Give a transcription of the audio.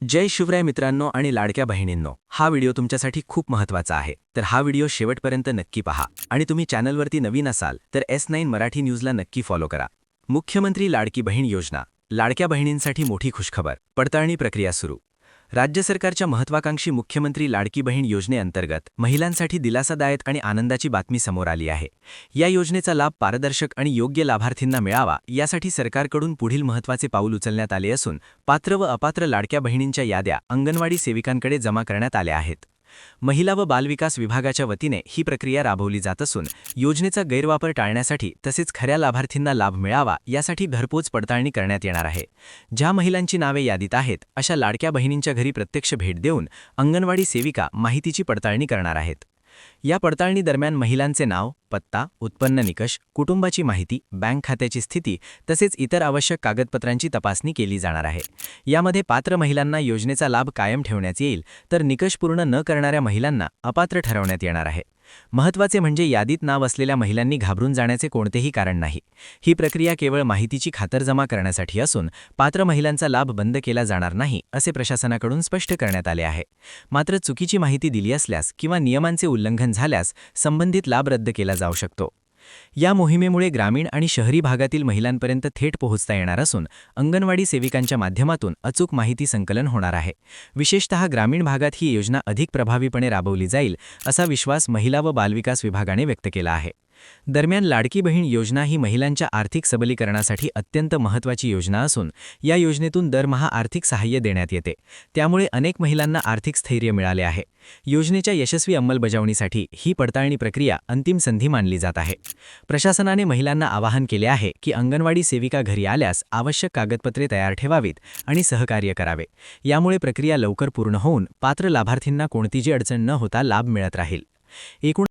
जय शिवराय मित्रांनो आणि लाडक्या बहिणींनो, हा व्हिडिओ तुमच्यासाठी खूप महत्त्वाचा आहे. तर हा व्हिडिओ शेवटपर्यंत नक्की पहा आणि तुम्ही चॅनलवरती नवीन असाल तर S9 मराठी न्यूजला नक्की फॉलो करा. मुख्यमंत्री लाडकी बहीण योजना, लाडक्या बहिणींसाठी मोठी खुशखबर. पडताळणी प्रक्रिया सुरू. राज्य सरकारच्या महत्त्वाकांक्षी मुख्यमंत्री लाडकी बहीण योजनेअंतर्गत महिलांसाठी दिलासादायक आणि आनंदाची बातमी समोर आली आहे. या योजनेचा लाभ पारदर्शक आणि योग्य लाभार्थींना मिळावा यासाठी सरकारकडून पुढील महत्त्वाचे पाऊल उचलण्यात आले असून पात्र व अपात्र लाडक्या बहिणींच्या याद्या अंगणवाडी सेविकांकडे जमा करण्यात आल्या आहेत. महिला व बालविकास विभागाच्या वतीने ही प्रक्रिया राबवली जात असून योजनेचा गैरवापर टाळण्यासाठी तसेच खऱ्या लाभार्थींना लाभ मिळावा यासाठी घरपोच पडताळणी करण्यात येणार आहे. ज्या महिलांची नावे यादीत आहेत अशा लाडक्या बहिणींच्या घरी प्रत्यक्ष भेट देऊन अंगणवाडी सेविका माहितीची पडताळणी करणार आहेत. या पडताळणी दरम्यान महिलांचे नाव, पत्ता, उत्पन्न निकष, कुटुंबाची माहिती, बँक खात्याची स्थिती तसेच इतर आवश्यक कागदपत्रांची तपासणी केली जाणार आहे. यामध्ये पात्र महिलांना योजनेचा लाभ कायम ठेवण्यात येईल तर निकष पूर्ण न करणाऱ्या महिलांना अपात्र ठरवण्यात येणार आहे. महत्त्वाचे म्हणजे यादीत नाव असलेल्या महिलांनी घाबरून जाण्याचे कोणतेही कारण नाही. ही प्रक्रिया केवळ माहितीची खातरजमा करण्यासाठी असून पात्र महिलांचा लाभ बंद केला जाणार नाही असे प्रशासनाकडून स्पष्ट करण्यात आले आहे. मात्र चुकीची माहिती दिली असल्यास किंवा नियमांचे उल्लंघन झाल्यास संबंधित लाभ रद्द केला जाऊ शकतो. या मोहिमेमुळे ग्रामीण आणि शहरी भागातील महिलांपर्यंत थेट पोहोचता येणार असून अंगणवाडी सेविकांच्या माध्यमातून अचूक माहिती संकलन होणार आहे. विशेषतः ग्रामीण भागात ही योजना अधिक प्रभावीपणे राबवली जाईल असा विश्वास महिला व बालविकास विभागाने व्यक्त केला आहे. दरम्यान लाडकी बहीण योजना ही महिलांच्या आर्थिक सबलीकरणासाठी अत्यंत महत्त्वाची योजना असून या योजनेतून दरमहा आर्थिक सहाय्य देण्यात येते. त्यामुळे अनेक महिलांना आर्थिक स्थैर्य मिळाले आहे. योजनेच्या यशस्वी अंमलबजावणीसाठी ही पडताळणी प्रक्रिया अंतिम संधी मानली जात आहे. प्रशासनाने महिलांना आवाहन केले आहे की अंगणवाडी सेविका घरी आल्यास आवश्यक कागदपत्रे तयार ठेवावीत आणि सहकार्य करावे. यामुळे प्रक्रिया लवकर पूर्ण होऊन पात्र लाभार्थींना कोणतीही अडचण न होता लाभ मिळत राहील. एकूण